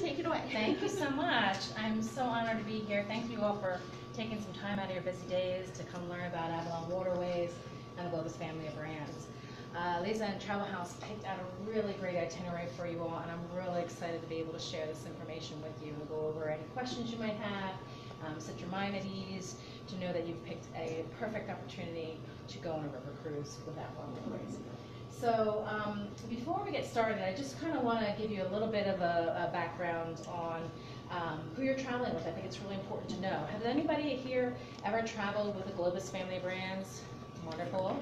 take it away. Thank you so much. I'm so honored to be here. Thank you all for taking some time out of your busy days to come learn about Avalon Waterways and the Globus family of brands. Lisa and Travel House picked out a really great itinerary for you all, and I'm really excited to be able to share this information with you and go over any questions you might have, set your mind at ease, to know that you've picked a perfect opportunity to go on a river cruise with Avalon Waterways. So before we get started, I just kind of want to give you a little bit of a background on who you're traveling with. I think it's really important to know. Has anybody here ever traveled with the Globus family of brands? Wonderful.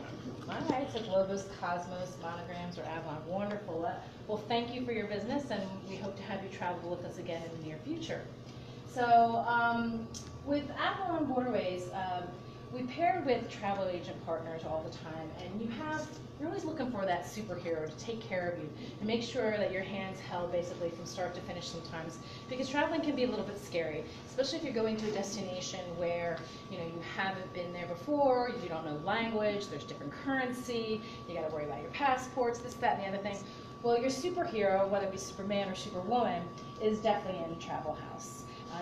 All right, so Globus, Cosmos, Monograms, or Avalon. Wonderful. Well, thank you for your business, and we hope to have you travel with us again in the near future. So with Avalon Waterways, we pair with travel agent partners all the time, and you're always looking for that superhero to take care of you, to make sure that your hand's held basically from start to finish sometimes, because traveling can be a little bit scary, especially if you're going to a destination where you haven't been there before, you don't know language, there's different currency, you got to worry about your passports, this, that, and the other thing. Well, your superhero, whether it be Superman or Superwoman, is definitely in Travel House.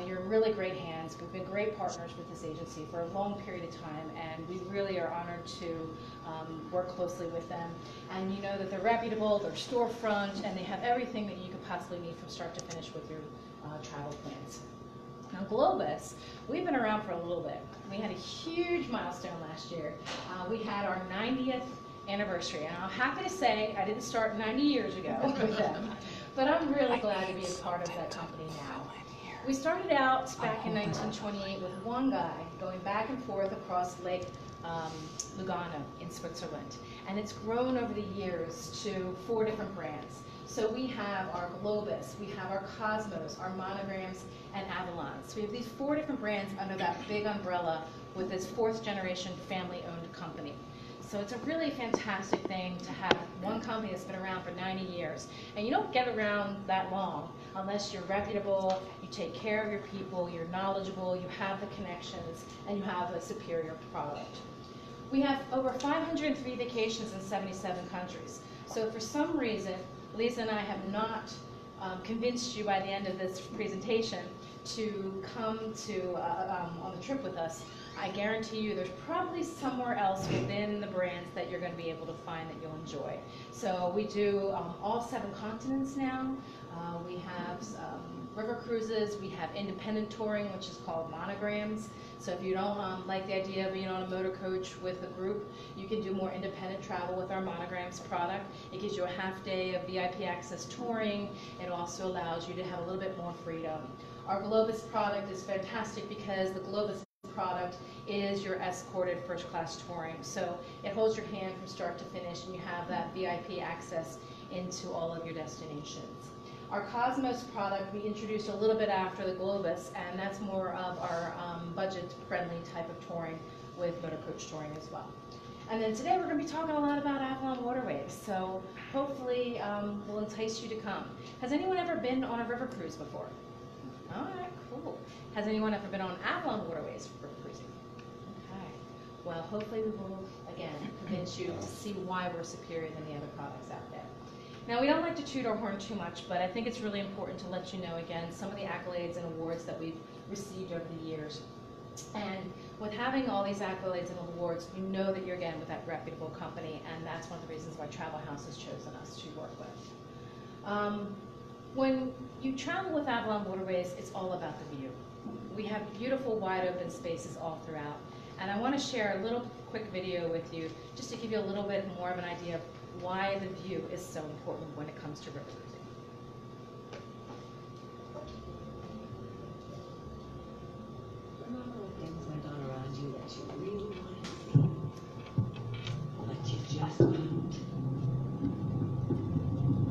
You're in really great hands. We've been great partners with this agency for a long period of time, and we really are honored to work closely with them. And you know that they're reputable, they're storefront, and they have everything that you could possibly need from start to finish with your travel plans. Now Globus, we've been around for a little bit. We had a huge milestone last year. We had our 90th anniversary, and I'm happy to say I didn't start 90 years ago with them, but I'm really glad to be a part of that company now. We started out back in 1928 with one guy going back and forth across Lake Lugano in Switzerland, and it's grown over the years to 4 different brands. So we have our Globus, we have our Cosmos, our Monograms, and Avalon. So we have these 4 different brands under that big umbrella with this 4th generation family-owned company. So it's a really fantastic thing to have one company that's been around for 90 years. And you don't get around that long unless you're reputable, you take care of your people, you're knowledgeable, you have the connections, and you have a superior product. We have over 503 vacations in 77 countries. So if for some reason, Lisa and I have not convinced you by the end of this presentation to come to on the trip with us, I guarantee you there's probably somewhere else within the brands that you're going to be able to find that you'll enjoy. So we do all 7 continents now. We have river cruises. We have independent touring, which is called Monograms. So if you don't like the idea of being on a motor coach with a group, you can do more independent travel with our Monograms product. It gives you a half day of VIP access touring. It also allows you to have a little bit more freedom. Our Globus product is fantastic because the Globus product is your escorted first class touring. So it holds your hand from start to finish, and you have that VIP access into all of your destinations. Our Cosmos product we introduced a little bit after the Globus, and that's more of our budget-friendly type of touring with motor coach touring as well. And then today we're going to be talking a lot about Avalon Waterways, so hopefully we'll entice you to come. Has anyone ever been on a river cruise before? All right, cool. Has anyone ever been on Avalon Waterways river cruising? Okay. Well, hopefully we will, again, convince you to see why we're superior than the other products out there. Now, we don't like to toot our horn too much, but I think it's really important to let you know, again, some of the accolades and awards that we've received over the years. And with having all these accolades and awards, you know that you're, again, with that reputable company, and that's one of the reasons why Travel House has chosen us to work with. When you travel with Avalon Waterways, it's all about the view. We have beautiful, wide open spaces all throughout. And I want to share a little quick video with you just to give you a little bit more of an idea of why the view is so important when it comes to river cruising. Remember when things went on around you that you really wanted to see, but you just couldn't?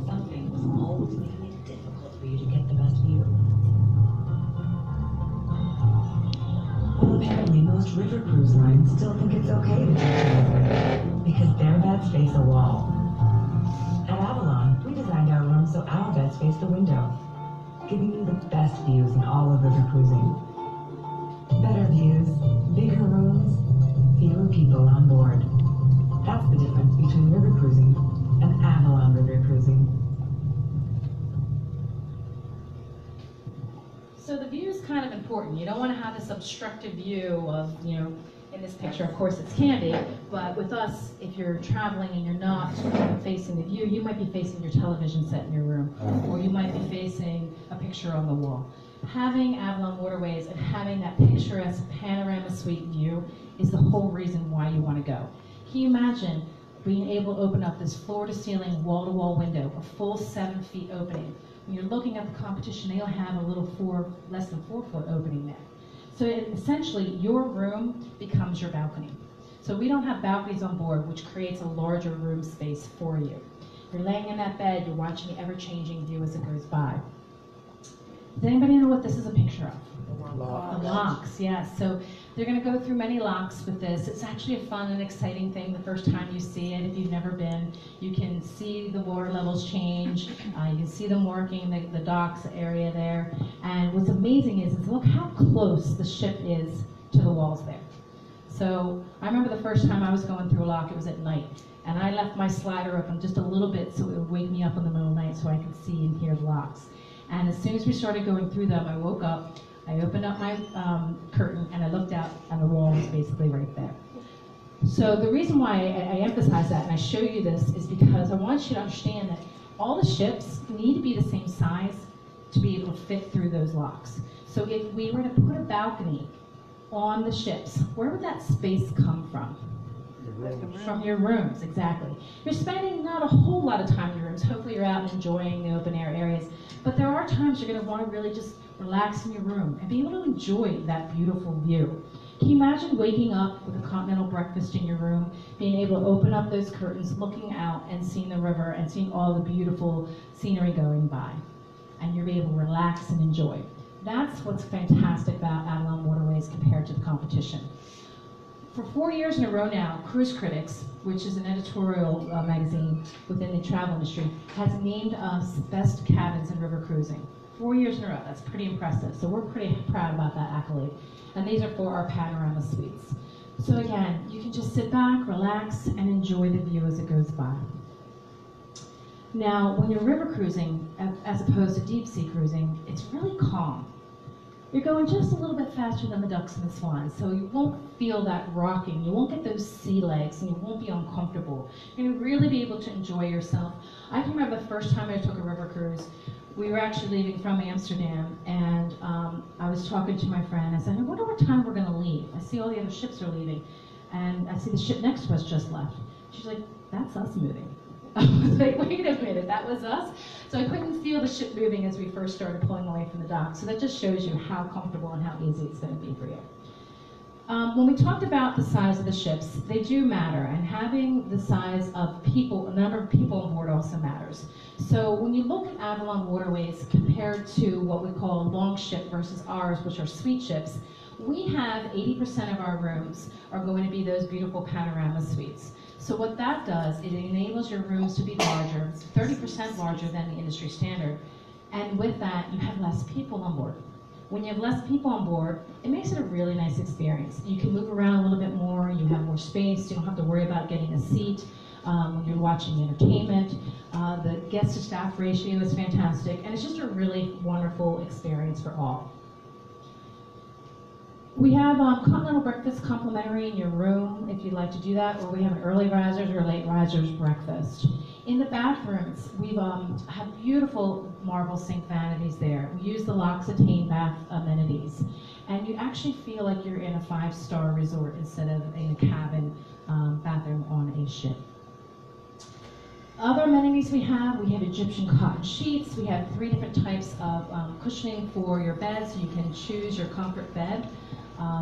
Something was always making it difficult for you to get the best view. Well, apparently most river cruise lines still think it's okay to take because their beds face a wall. At Avalon, we designed our rooms so our beds face the window, giving you the best views in all of river cruising. Better views, bigger rooms, fewer people on board. That's the difference between river cruising and Avalon river cruising. So the view is kind of important. You don't want to have this obstructive view of, in this picture, of course, it's candy, but with us, if you're traveling and you're not facing the view, you might be facing your television set in your room, or you might be facing a picture on the wall. Having Avalon Waterways and having that picturesque panorama suite view is the whole reason why you want to go. Can you imagine being able to open up this floor-to-ceiling, wall-to-wall window, a full 7 feet opening? When you're looking at the competition, they'll have a little less than 4 foot opening there. So essentially, your room becomes your balcony. So we don't have balconies on board, which creates a larger room space for you. You're laying in that bed, you're watching the ever-changing view as it goes by. Does anybody know what this is a picture of? The locks, yes. So they're going to go through many locks with this. It's actually a fun and exciting thing the first time you see it. If you've never been, you can see the water levels change. You can see them working the docks area there. And what's amazing is look how close the ship is to the walls there. So I remember the first time I was going through a lock, it was at night. And I left my slider open just a little bit so it would wake me up in the middle of the night so I could see and hear the locks. And as soon as we started going through them, I woke up, I opened up my curtain, and I looked out, and the wall was basically right there. So the reason why I emphasize that, and I show you this, is because I want you to understand that all the ships need to be the same size to be able to fit through those locks. So if we were to put a balcony on the ships, where would that space come from? From your rooms, exactly. You're spending not a whole lot of time in your rooms. Hopefully you're out and enjoying the open air areas. But there are times you're going to want to really just relax in your room and be able to enjoy that beautiful view. Can you imagine waking up with a continental breakfast in your room, being able to open up those curtains, looking out and seeing the river and seeing all the beautiful scenery going by? And you're able to relax and enjoy. That's what's fantastic about Avalon Waterways compared to the competition. For 4 years in a row now, Cruise Critics, which is an editorial magazine within the travel industry, has named us best cabins in river cruising. 4 years in a row. That's pretty impressive. So we're pretty proud about that accolade. And these are for our panorama suites. So again, you can just sit back, relax, and enjoy the view as it goes by. Now, when you're river cruising, as opposed to deep sea cruising, it's really calm. You're going just a little bit faster than the ducks and the swans, so you won't feel that rocking, you won't get those sea legs, and you won't be uncomfortable. You're going to really be able to enjoy yourself. I can remember the first time I took a river cruise, we were actually leaving from Amsterdam, and I was talking to my friend. I said, I wonder what time we're going to leave. I see all the other ships are leaving, and I see the ship next to us just left. She's like, that's us moving. I was like, wait a minute, that was us? So I couldn't feel the ship moving as we first started pulling away from the dock. So that just shows you how comfortable and how easy it's going to be for you. When we talked about the size of the ships, they do matter, and having the size of people, the number of people on board also matters. So when you look at Avalon Waterways compared to what we call a long ship versus ours, which are suite ships, we have 80% of our rooms are going to be those beautiful panorama suites. So what that does, it enables your rooms to be larger, 30% larger than the industry standard, and with that, you have less people on board. When you have less people on board, it makes it a really nice experience. You can move around a little bit more, you have more space, you don't have to worry about getting a seat when you're watching entertainment. The guest to staff ratio is fantastic, and it's just a really wonderful experience for all. We have continental breakfast complimentary in your room if you'd like to do that, or we have an early risers or late risers breakfast. In the bathrooms, we've have beautiful marble sink vanities there. We use the L'Occitane bath amenities. And you actually feel like you're in a 5-star resort instead of in a cabin bathroom on a ship. Other amenities we have Egyptian cotton sheets. We have 3 different types of cushioning for your bed, so you can choose your comfort bed.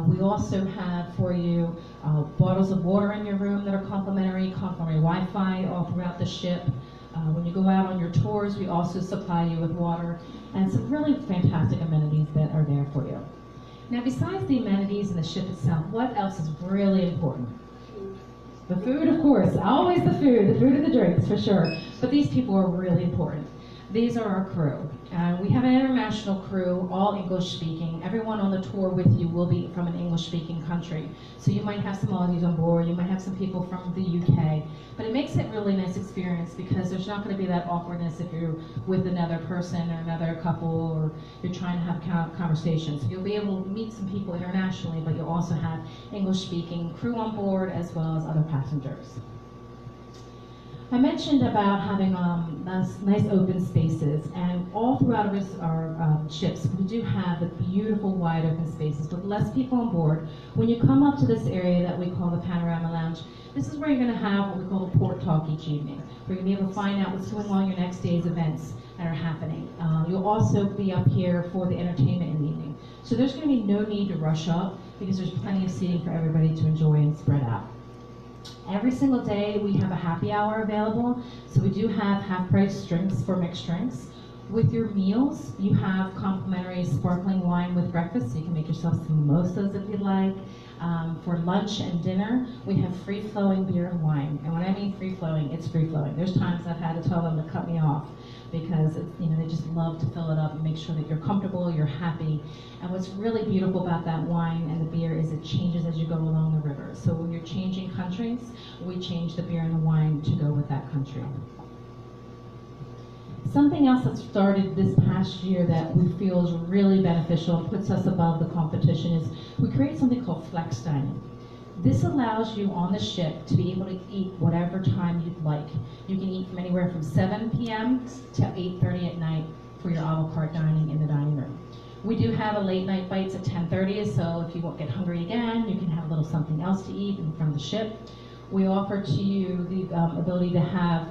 We also have for you bottles of water in your room that are complimentary Wi-Fi all throughout the ship. When you go out on your tours, we also supply you with water and some really fantastic amenities that are there for you. Now, besides the amenities and the ship itself, what else is really important? The food, of course, always the food and the drinks for sure. But these people are really important. These are our crew. We have an international crew, all English speaking. Everyone on the tour with you will be from an English speaking country. So you might have some Aussies on board, you might have some people from the UK, but it makes it a really nice experience because there's not going to be that awkwardness if you're with another person or another couple or you're trying to have conversations. You'll be able to meet some people internationally, but you'll also have English speaking crew on board as well as other passengers. I mentioned about having nice open spaces, and all throughout our ships, we do have the beautiful wide open spaces with less people on board. When you come up to this area that we call the Panorama Lounge, this is where you're going to have what we call a port talk each evening, where you're going to be able to find out what's going on your next day's events that are happening. You'll also be up here for the entertainment in the evening. So there's going to be no need to rush up because there's plenty of seating for everybody to enjoy and spread out. Every single day we have a happy hour available, so we do have half-price drinks for mixed drinks. With your meals, you have complimentary sparkling wine with breakfast, so you can make yourself some mimosas if you'd like. For lunch and dinner, we have free-flowing beer and wine. And when I mean free-flowing, it's free-flowing. There's times I've had to tell them to cut me off because they just love to fill it up and make sure that you're comfortable, you're happy. And what's really beautiful about that wine and the beer is it changes as you go along the river. So when you're changing countries, we change the beer and the wine to go with that country. Something else that started this past year that we feel is really beneficial and puts us above the competition is we create something called flex dining. This allows you on the ship to be able to eat whatever time you'd like. You can eat from anywhere from 7 p.m. to 8:30 at night for your a la carte dining in the dining room. We do have a late night bites at 10:30, so if you won't get hungry again, you can have a little something else to eat in front of the ship. We offer to you the ability to have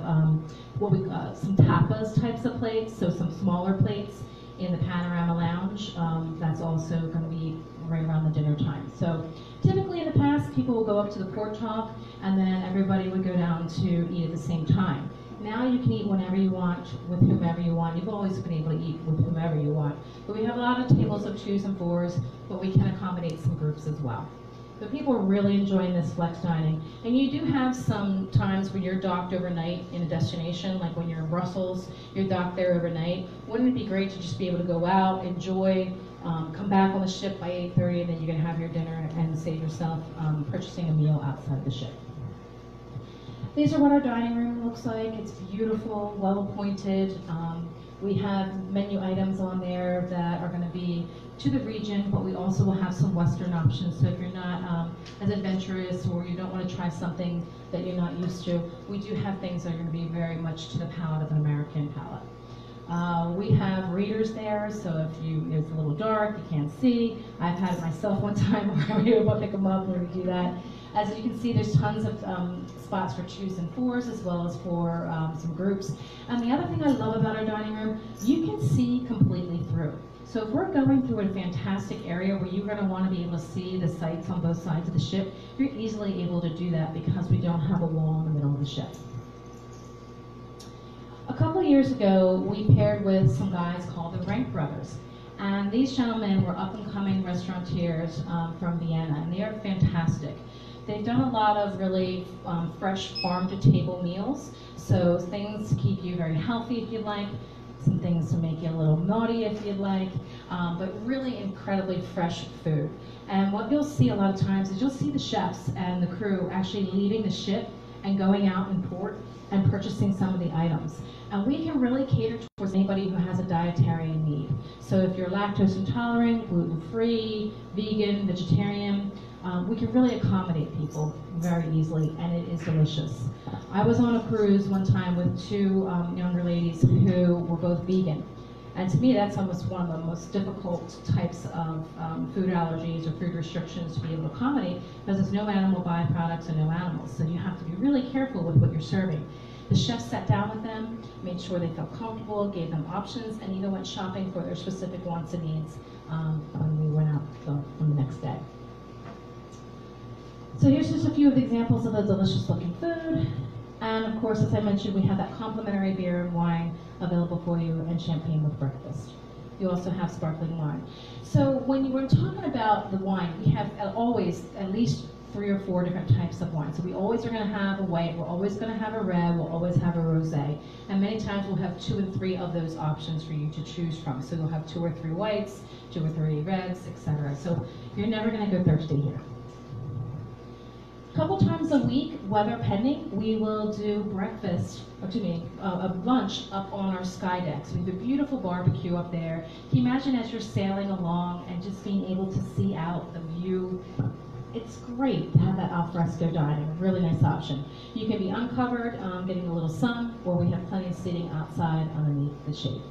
some tapas types of plates, so some smaller plates in the Panorama Lounge. That's also going to be right around the dinner time. So typically in the past, people will go up to the port talk and then everybody would go down to eat at the same time. Now you can eat whenever you want, with whomever you want. You've always been able to eat with whomever you want. But we have a lot of tables of 2s and 4s, but we can accommodate some groups as well. But people are really enjoying this flex dining. And you do have some times when you're docked overnight in a destination, like when you're in Brussels, you're docked there overnight. Wouldn't it be great to just be able to go out, enjoy, come back on the ship by 8:30, and then you can have your dinner and save yourself purchasing a meal outside the ship. These are what our dining room looks like. It's beautiful, well appointed. We have menu items on there that are going to be to the region, but we also will have some Western options. So if you're not as adventurous or you don't want to try something that you're not used to, we do have things that are going to be very much to the palate of an American palate. We have readers there, so if it's a little dark, you can't see. I've had it myself one time where we were able to pick them up when we do that. As you can see, there's tons of spots for 2s and 4s as well as for some groups. And the other thing I love about our dining room, you can see completely through. So if we're going through a fantastic area where you're going to want to be able to see the sights on both sides of the ship, you're easily able to do that because we don't have a wall in the middle of the ship. A couple of years ago, we paired with some guys called the Rank Brothers. And these gentlemen were up-and-coming restaurateurs from Vienna, and they are fantastic. They've done a lot of really fresh farm-to-table meals, so things to keep you very healthy if you'd like, some things to make you a little naughty if you'd like, but really incredibly fresh food. And what you'll see a lot of times is you'll see the chefs and the crew actually leaving the ship and going out in port and purchasing some of the items. And we can really cater towards anybody who has a dietary need. So if you're lactose intolerant, gluten-free, vegan, vegetarian, we can really accommodate people very easily, and it is delicious. I was on a cruise one time with 2 younger ladies who were both vegan. And to me, that's almost one of the most difficult types of food allergies or food restrictions to be able to accommodate, because there's no animal byproducts and no animals. So you have to be really careful with what you're serving. The chef sat down with them, made sure they felt comfortable, gave them options, and even went shopping for their specific wants and needs when we went out on the next day. So here's just a few of the examples of the delicious looking food. And of course, as I mentioned, we have that complimentary beer and wine available for you and champagne with breakfast. You also have sparkling wine. So when you were talking about the wine, we have always at least 3 or 4 different types of wine. So we always are going to have a white, we're always going to have a red, we'll always have a rosé. And many times we'll have 2 and 3 of those options for you to choose from. So you'll have 2 or 3 whites, 2 or 3 reds, etc. So you're never going to go thirsty here. A couple times a week, weather pending, we will do lunch up on our sky deck. So we have a beautiful barbecue up there. Can you imagine as you're sailing along and just being able to see out the view? It's great to have that al fresco dining, a really nice option. You can be uncovered, getting a little sun, or we have plenty of seating outside underneath the shade.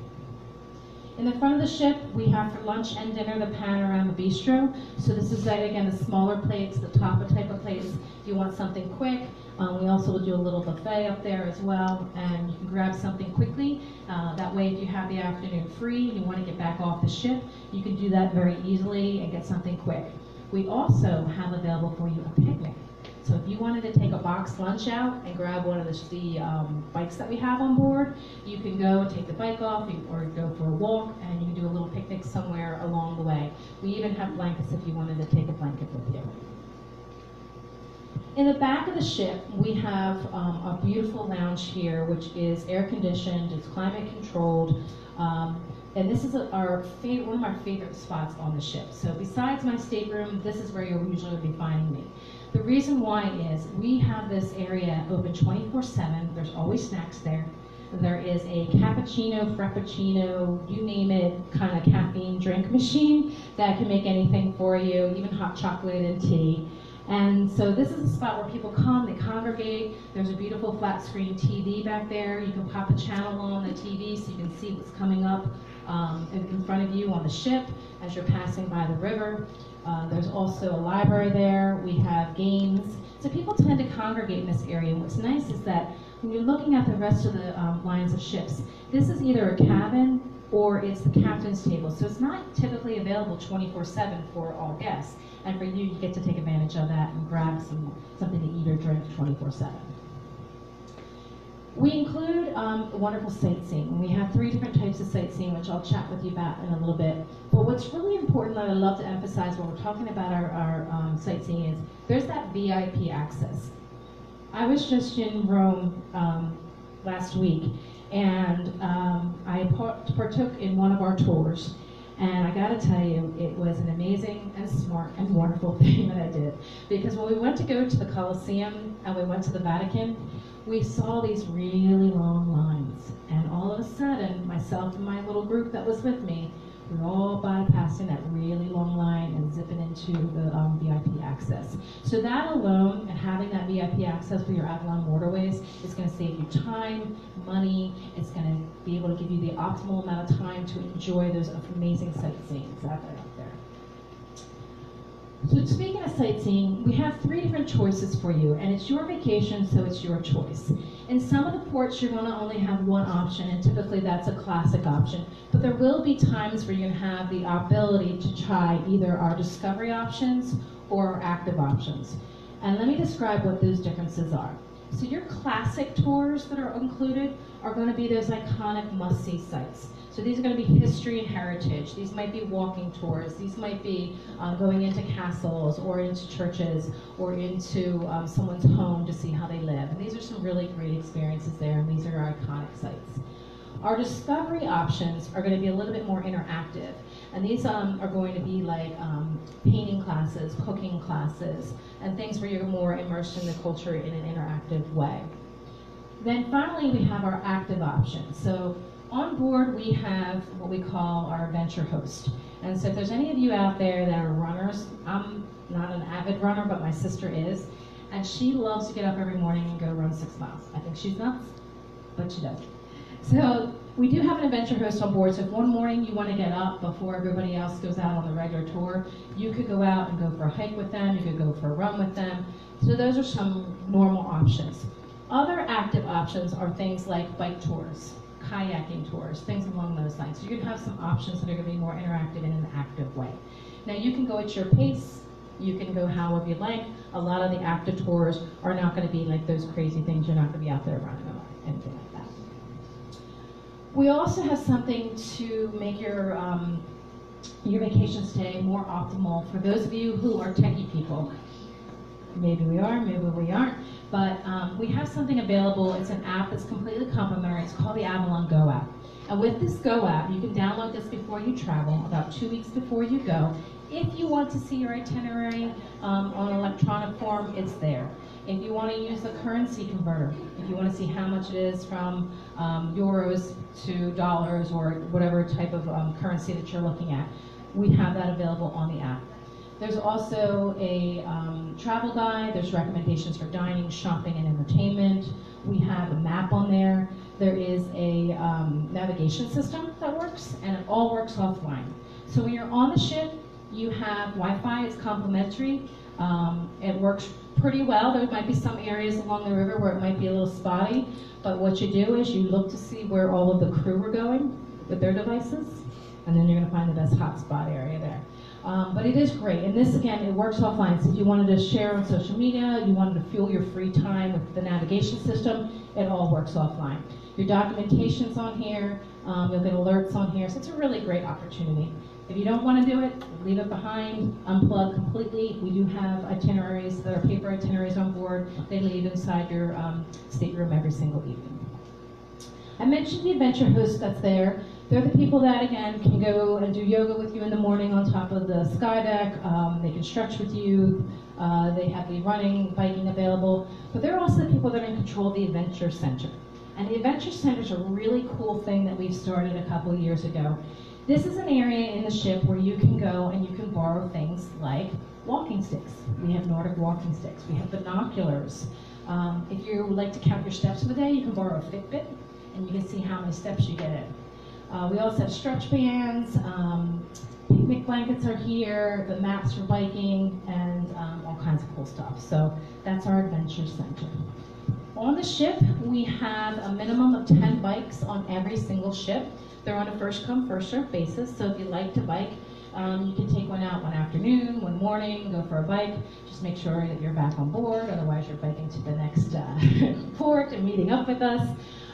In the front of the ship, we have for lunch and dinner the panorama bistro. So this is, again, the smaller plates, the tapa type of plates. If you want something quick, we also will do a little buffet up there as well, and you can grab something quickly. That way, if you have the afternoon free and you want to get back off the ship, you can do that very easily and get something quick. We also have available for you a picnic. So if you wanted to take a box lunch out and grab one of the bikes that we have on board, you can go and take the bike off or go for a walk, and you can do a little picnic somewhere along the way. We even have blankets if you wanted to take a blanket with you. In the back of the ship, we have a beautiful lounge here, which is air conditioned, it's climate controlled, and this is one of my favorite spots on the ship. So besides my stateroom, this is where you'll usually be finding me. The reason why is we have this area open 24/7. There's always snacks there. There is a cappuccino, frappuccino, you name it, kind of caffeine drink machine that can make anything for you, even hot chocolate and tea. And so this is a spot where people come, they congregate. There's a beautiful flat screen TV back there. You can pop a channel on the TV so you can see what's coming up in front of you on the ship as you're passing by the river. There's also a library there. We have games. So people tend to congregate in this area. And what's nice is that when you're looking at the rest of the lines of ships, this is either a cabin or it's the captain's table. So it's not typically available 24/7 for all guests. And for you, you get to take advantage of that and grab something to eat or drink 24/7. We include wonderful sightseeing. We have 3 different types of sightseeing, which I'll chat with you about in a little bit. But what's really important that I love to emphasize when we're talking about our sightseeing is there's that VIP access. I was just in Rome last week, and I partook in one of our tours. And I gotta tell you, it was an amazing and smart and wonderful thing that I did. Because when we went to go to the Colosseum and we went to the Vatican, we saw these really long lines. And all of a sudden, myself and my little group that was with me, we were all bypassing that really long line and zipping into the VIP access. So that alone, and having that VIP access for your Avalon Waterways, is going to save you time, money. It's going to be able to give you the optimal amount of time to enjoy those amazing sightseeing that are out there. So speaking of sightseeing, we have 3 different choices for you, and it's your vacation, so it's your choice. In some of the ports, you're going to only have one option, and typically that's a classic option. But there will be times where you're going to have the ability to try either our discovery options or our active options. And let me describe what those differences are. So your classic tours that are included are going to be those iconic must-see sites. So these are going to be history and heritage. These might be walking tours. These might be going into castles or into churches or into someone's home to see how they live. And these are some really great experiences there, and these are our iconic sites. Our discovery options are going to be a little bit more interactive. And these are going to be like painting classes, cooking classes, and things where you're more immersed in the culture in an interactive way. Then finally, we have our active options. So on board, we have what we call our adventure host. And so if there's any of you out there that are runners, I'm not an avid runner, but my sister is, and she loves to get up every morning and go run 6 miles. I think she's nuts, but she does. So we do have an adventure host on board, so if one morning you want to get up before everybody else goes out on the regular tour, you could go out and go for a hike with them, you could go for a run with them. So those are some normal options. Other active options are things like bike tours, kayaking tours, things along those lines. So you can have some options that are going to be more interactive in an active way. Now you can go at your pace, you can go however you like. A lot of the active tours are not going to be like those crazy things. You're not going to be out there running or anything like that. We also have something to make your vacation stay more optimal for those of you who are techie people. Maybe we are, maybe we aren't. But we have something available. It's an app that's completely complimentary. It's called the Avalon Go app. And with this Go app, you can download this before you travel, about 2 weeks before you go. If you want to see your itinerary on an electronic form, it's there. If you want to use the currency converter, if you want to see how much it is from euros to dollars or whatever type of currency that you're looking at, we have that available on the app. There's also a travel guide. There's recommendations for dining, shopping, and entertainment. We have a map on there. There is a navigation system that works, and it all works offline. So when you're on the ship, you have Wi-Fi. It's complimentary. It works pretty well. There might be some areas along the river where it might be a little spotty, but what you do is you look to see where all of the crew are going with their devices, and then you're going to find the best hotspot area there. But it is great, and this again, it works offline. So if you wanted to share on social media, you wanted to fuel your free time with the navigation system, it all works offline. Your documentation's on here, you'll get alerts on here, so it's a really great opportunity. If you don't want to do it, leave it behind, unplug completely. We do have itineraries that are paper itineraries on board. They leave inside your stateroom every single evening. I mentioned the adventure host that's there. They're the people that, again, can go and do yoga with you in the morning on top of the sky deck. They can stretch with you. They have the running, biking available. But they're also the people that are in control of the Adventure Center. And the Adventure Center is a really cool thing that we've started a couple of years ago. This is an area in the ship where you can go and you can borrow things like walking sticks. We have Nordic walking sticks. We have binoculars. If you would like to count your steps of the day, you can borrow a Fitbit, and you can see how many steps you get in. We also have stretch bands, picnic blankets are here, the mats for biking, and all kinds of cool stuff. So that's our Adventure Center. On the ship, we have a minimum of 10 bikes on every single ship. They're on a first-come, first-served basis, so if you like to bike, you can take one out one afternoon, one morning, go for a bike. Just make sure that you're back on board, otherwise you're biking to the next port and meeting up with us.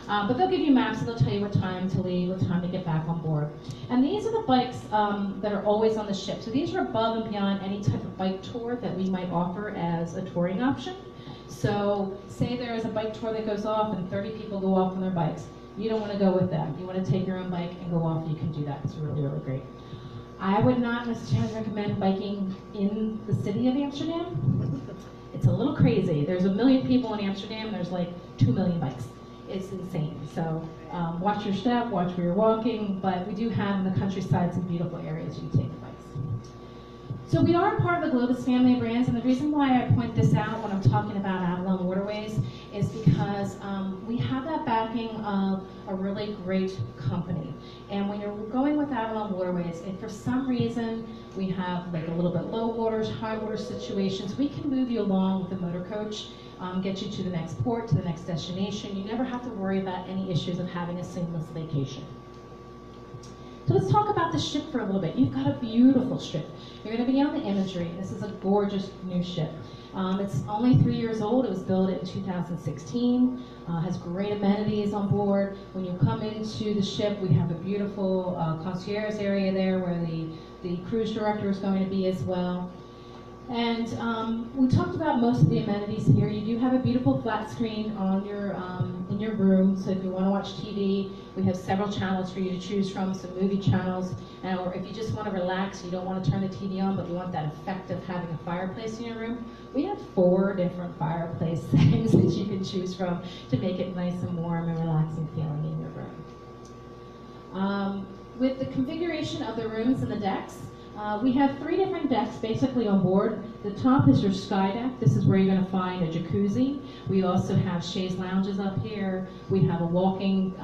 But they'll give you maps and they'll tell you what time to leave, what time to get back on board. And these are the bikes that are always on the ship. So these are above and beyond any type of bike tour that we might offer as a touring option. So say there is a bike tour that goes off and 30 people go off on their bikes. You don't want to go with them. You want to take your own bike and go off, you can do that. It's really, really great. I would not necessarily recommend biking in the city of Amsterdam. It's a little crazy. There's 1 million people in Amsterdam, there's like 2 million bikes. It's insane. So watch your step, watch where you're walking, but we do have in the countryside some beautiful areas you can take the bikes. So we are part of the Globus family of brands, and the reason why I point this out when I'm talking about Avalon Waterways is because we have that backing of a really great company. And when you're going with Avalon Waterways, if for some reason we have like a little bit low waters, high water situations, we can move you along with the motor coach, get you to the next port, to the next destination. You never have to worry about any issues of having a seamless vacation. So let's talk about the ship for a little bit. You've got a beautiful ship. You're going to be on the imagery. This is a gorgeous new ship. It's only 3 years old. It was built in 2016. Has great amenities on board. When you come into the ship, we have a beautiful concierge area there where the cruise director is going to be as well. And we talked about most of the amenities here. You do have a beautiful flat screen on your in your room, so if you want to watch TV, we have several channels for you to choose from, some movie channels, or if you just want to relax, you don't want to turn the TV on, but you want that effect of having a fireplace in your room, we have 4 different fireplace settings that you can choose from to make it nice and warm and relaxing feeling in your room. With the configuration of the rooms and the decks, we have 3 different decks basically on board. The top is your sky deck. This is where you're going to find a jacuzzi. We also have chaise lounges up here. We have a walking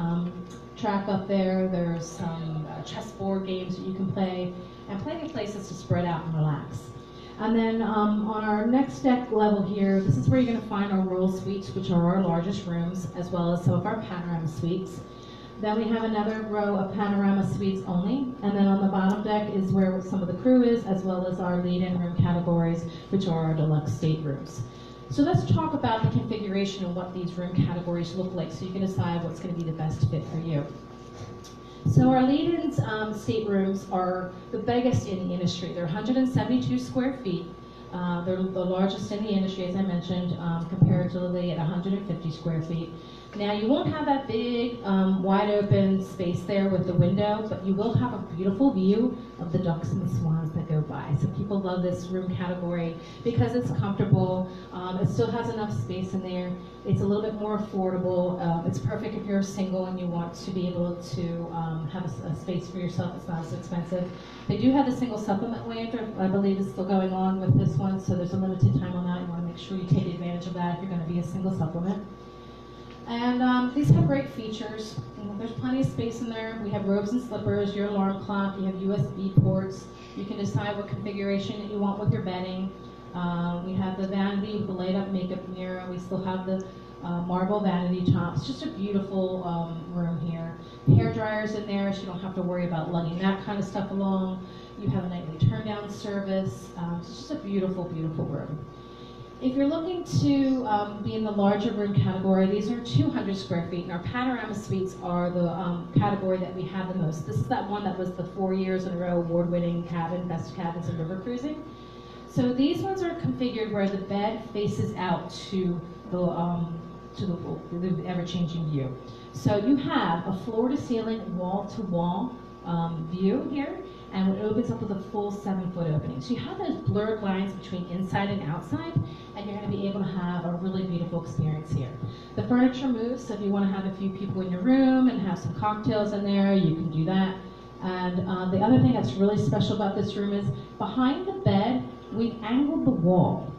track up there. There's some chessboard games that you can play, and plenty of places to spread out and relax. And then on our next deck level here, this is where you're going to find our Royal Suites, which are our largest rooms, as well as some of our panorama suites. Then we have another row of panorama suites only, and then on the bottom deck is where some of the crew is, as well as our lead-in room categories, which are our deluxe staterooms. So let's talk about the configuration and what these room categories look like so you can decide what's going to be the best fit for you. So our lead-in staterooms are the biggest in the industry. They're 172 square feet. They're the largest in the industry, as I mentioned, comparatively at 150 square feet. Now, you won't have that big, wide open space there with the window, but you will have a beautiful view of the ducks and the swans that go by. So people love this room category because it's comfortable. It still has enough space in there. It's a little bit more affordable. It's perfect if you're single and you want to be able to have a space for yourself. It's not as expensive. They do have the single supplement waiver, I believe, is still going on with this one, so there's a limited time on that. You want to make sure you take advantage of that if you're going to be a single supplement. And these have great features. There's plenty of space in there. We have robes and slippers, your alarm clock, you have USB ports. You can decide what configuration that you want with your bedding. We have the vanity with the light-up makeup mirror. We still have the marble vanity tops. Just a beautiful room here. Hair dryers in there, so you don't have to worry about lugging that kind of stuff along. You have a nightly turn-down service. It's just a beautiful, beautiful room. If you're looking to be in the larger room category, these are 200 square feet, and our panorama suites are the category that we have the most. This is that one that was the 4 years in a row award-winning cabin, best cabins in river cruising. So these ones are configured where the bed faces out to the ever-changing view. So you have a floor-to-ceiling, wall-to-wall view here, and it opens up with a full 7-foot opening. So you have those blurred lines between inside and outside, and you're going to be able to have a really beautiful experience here. The furniture moves, so if you want to have a few people in your room and have some cocktails in there, you can do that. And the other thing that's really special about this room is behind the bed, we've angled the wall.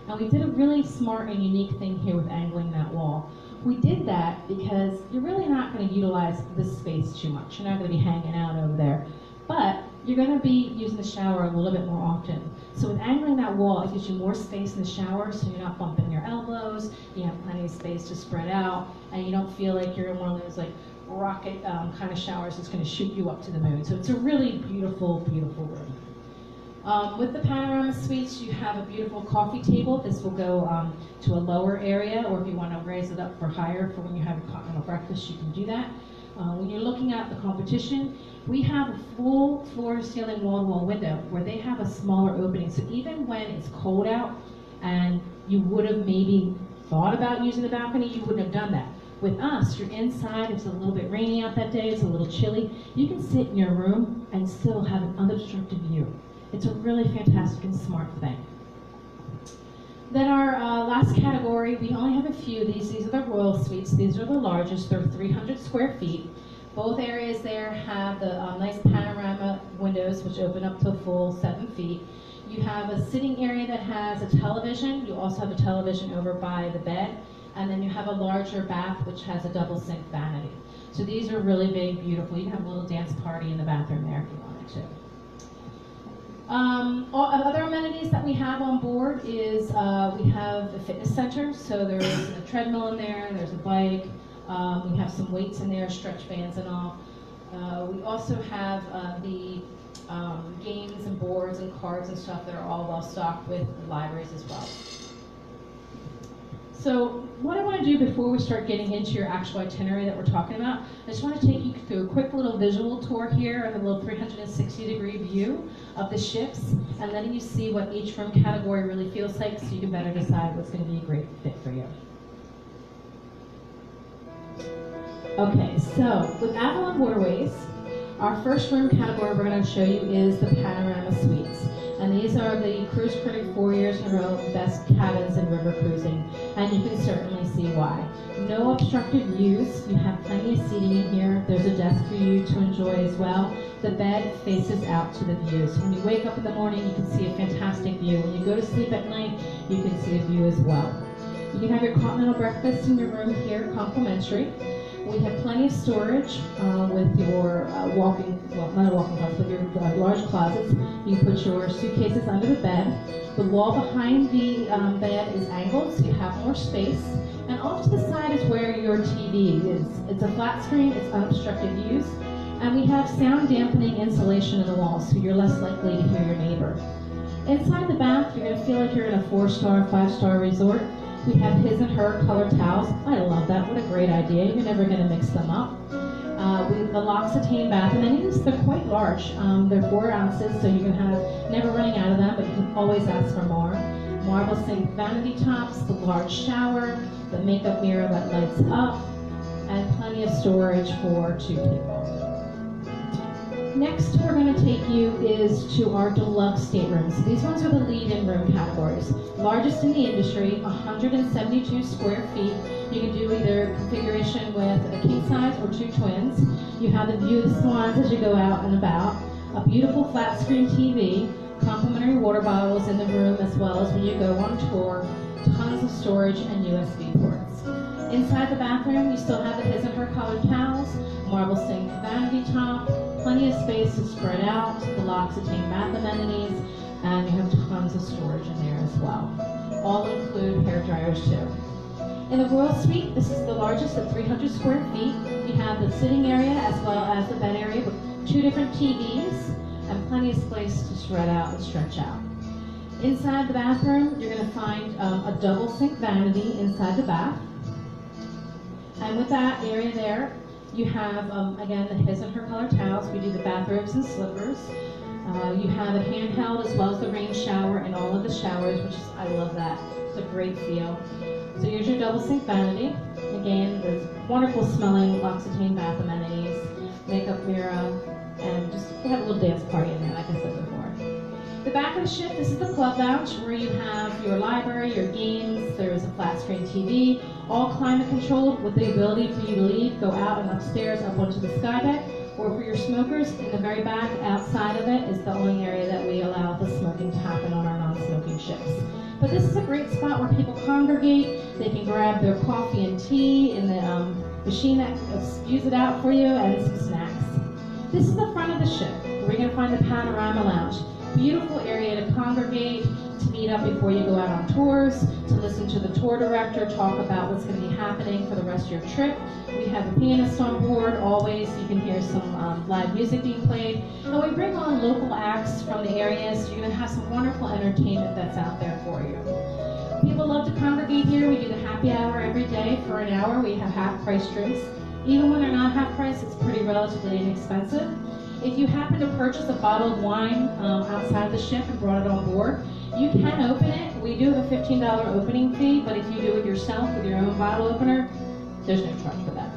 And we did a really smart and unique thing here with angling that wall. We did that because you're really not going to utilize this space too much. You're not going to be hanging out over there. But you're going to be using the shower a little bit more often. So with angling that wall, it gives you more space in the shower, so you're not bumping your elbows, you have plenty of space to spread out, and you don't feel like you're in one of those like rocket kind of showers that's going to shoot you up to the moon. So it's a really beautiful, beautiful room. With the panorama suites, you have a beautiful coffee table. This will go to a lower area, or if you want to raise it up for higher for when you have your continental breakfast, you can do that. When you're looking at the competition, we have a full floor-to-ceiling wall-to-wall window where they have a smaller opening. So even when it's cold out and you would have maybe thought about using the balcony, you wouldn't have done that. With us, you're inside, it's a little bit rainy out that day, it's a little chilly. You can sit in your room and still have an unobstructed view. It's a really fantastic and smart thing. Then our last category, we only have a few of these. These are the Royal Suites. These are the largest. They're 300 square feet. Both areas there have the nice panorama windows, which open up to a full 7 feet. You have a sitting area that has a television. You also have a television over by the bed. And then you have a larger bath, which has a double sink vanity. So these are really big, beautiful. You can have a little dance party in the bathroom there if you wanted to. Other amenities that we have on board is we have a fitness center, so there's a treadmill in there, there's a bike, we have some weights in there, stretch bands and all. We also have the games and boards and cards and stuff that are all well stocked with libraries as well. So what I want to do before we start getting into your actual itinerary that we're talking about, I just want to take you through a quick little visual tour here of a little 360-degree view of the ships, and letting you see what each room category really feels like so you can better decide what's going to be a great fit for you. Okay, so with Avalon Waterways, our first room category we're going to show you is the Panorama Suites. And these are the Cruise Critic 4 years in a row best cabins in river cruising. And you can certainly see why. No obstructed views. You have plenty of seating in here. There's a desk for you to enjoy as well. The bed faces out to the view. So when you wake up in the morning, you can see a fantastic view. When you go to sleep at night, you can see a view as well. You can have your continental breakfast in your room here, complimentary. We have plenty of storage with your not a walking closet, but your large closets. You can put your suitcases under the bed. The wall behind the bed is angled, so you have more space. And off to the side is where your TV is. It's a flat screen, it's unobstructed views. And we have sound dampening insulation in the walls, so you're less likely to hear your neighbor. Inside the bath, you're going to feel like you're in a 4-star, 5-star resort. We have his and her colored towels. I love that. What a great idea. You're never going to mix them up. With the L'Occitane bath amenities, they're quite large. They're 4 ounces, so you can have never running out of them, but you can always ask for more. Marble sink vanity tops, the large shower, the makeup mirror that lights up, and plenty of storage for 2 people. Next, we're going to take you is to our deluxe staterooms. These ones are the lead-in room categories. Largest in the industry, 172 square feet. You can do either configuration with a king size or 2 twins. You have the view of the swans as you go out and about. A beautiful flat screen TV, complimentary water bottles in the room as well as when you go on tour, tons of storage and USB ports. Inside the bathroom, you still have the his and her colored towels, marble sink vanity top, plenty of space to spread out, the L'Occitane bath amenities, and you have tons of storage in there as well. All include hair dryers too. In the Royal Suite, this is the largest at 300 square feet. You have the sitting area as well as the bed area with 2 different TVs and plenty of space to spread out and stretch out. Inside the bathroom, you're going to find a double sink vanity inside the bath. And with that area there, you have, again, the his and her color towels. We do the bathrobes and slippers. You have a handheld as well as the rain shower in all of the showers, which is, I love that. It's a great feel. So here's your double sink vanity. Again, there's wonderful smelling L'Occitane bath amenities, makeup mirror, and just have a little dance party in there, like I said before. The back of the ship, this is the club lounge where you have your library, your games, there's a flat screen TV, all climate controlled with the ability for you to leave, go out and upstairs up onto the sky deck, or for your smokers, in the very back outside of it is the only area that we allow the smoking to happen on our non-smoking ships. But this is a great spot where people congregate, they can grab their coffee and tea in the machine that spews it out for you, and some snacks. This is the front of the ship, where you're going to find the panorama lounge. Beautiful area to congregate, to meet up before you go out on tours, to listen to the tour director talk about what's going to be happening for the rest of your trip. We have a pianist on board always, so you can hear some live music being played. And we bring on local acts from the area, so you're going to have some wonderful entertainment that's out there for you. People love to congregate here. We do the happy hour every day for an hour. We have half-price drinks. Even when they're not half-price, it's pretty relatively inexpensive. If you happen to purchase a bottle of wine outside the ship and brought it on board, you can open it. We do have a $15 opening fee, but if you do it yourself with your own bottle opener, there's no charge for that.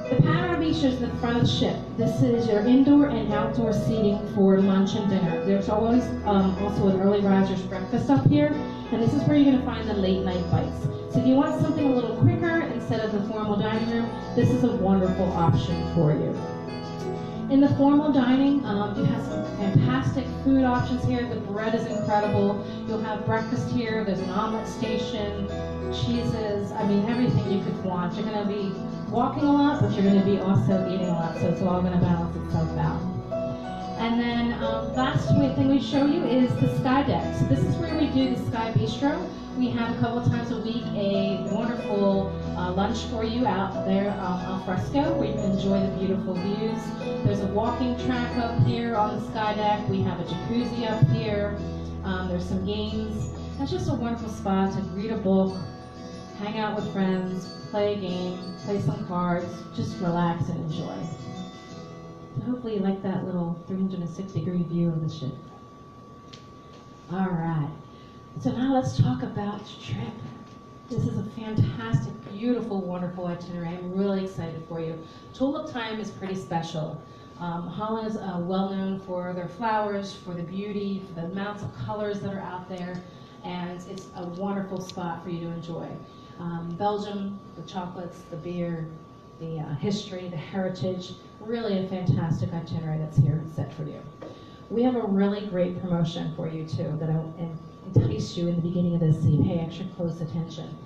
The panorama beach is the front of the ship. This is your indoor and outdoor seating for lunch and dinner. There's always also an early riser's breakfast up here, and this is where you're going to find the late night bites. So if you want something a little quicker instead of the formal dining room, this is a wonderful option for you. In the formal dining, you have some fantastic food options here. The bread is incredible. You'll have breakfast here. There's an omelet station, cheeses, I mean, everything you could want. You're going to be walking a lot, but you're going to be also eating a lot, so it's all going to balance itself out. And then last thing we show you is the sky deck. So this is where we do the Sky Bistro. We have a couple of times a week a wonderful lunch for you out there al fresco where you can enjoy the beautiful views. There's a walking track up here on the sky deck. We have a jacuzzi up here. There's some games. It's just a wonderful spot to read a book, hang out with friends, play a game, play some cards, just relax and enjoy. So hopefully you like that little 360-degree view of the ship. All right. So now let's talk about your trip. This is a fantastic, beautiful, wonderful itinerary. I'm really excited for you. Tulip time is pretty special. Holland is well known for their flowers, for the beauty, for the amounts of colors that are out there, and it's a wonderful spot for you to enjoy. Belgium, the chocolates, the beer, the history, the heritage, really a fantastic itinerary that's here set for you. We have a really great promotion for you too that I'll entice you in the beginning of this so you pay extra close attention.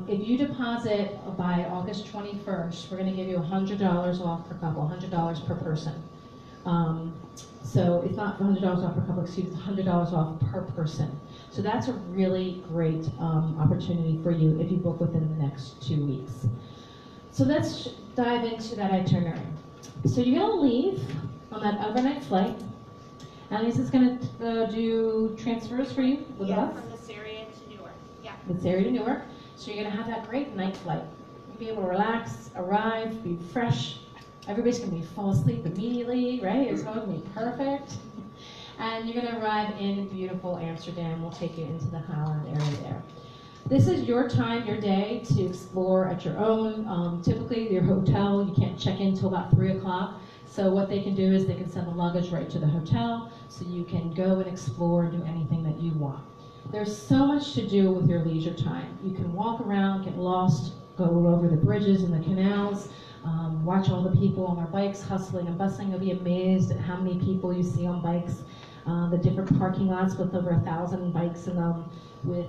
If you deposit by August 21st, we're going to give you $100 off per couple, $100 per person. So it's not $100 off per couple, excuse me, it's $100 off per person. So that's a really great opportunity for you if you book within the next 2 weeks. So let's dive into that itinerary. So you're going to leave on that overnight flight. Annalise going to do transfers for you with us. From this area to Newark. Yeah. This area to Newark. So you're going to have that great night flight. You'll be able to relax, arrive, be fresh, Everybody's going to fall asleep immediately, right? It's going to be perfect. And you're going to arrive in beautiful Amsterdam. We'll take you into the Holland area there. This is your time, your day to explore at your own. Typically, your hotel, you can't check in until about 3 o'clock. So what they can do is they can send the luggage right to the hotel, so you can go and explore and do anything that you want. There's so much to do with your leisure time. You can walk around, get lost, go over the bridges and the canals, watch all the people on their bikes hustling and bustling. You'll be amazed at how many people you see on bikes. The different parking lots with over 1,000 bikes in them, with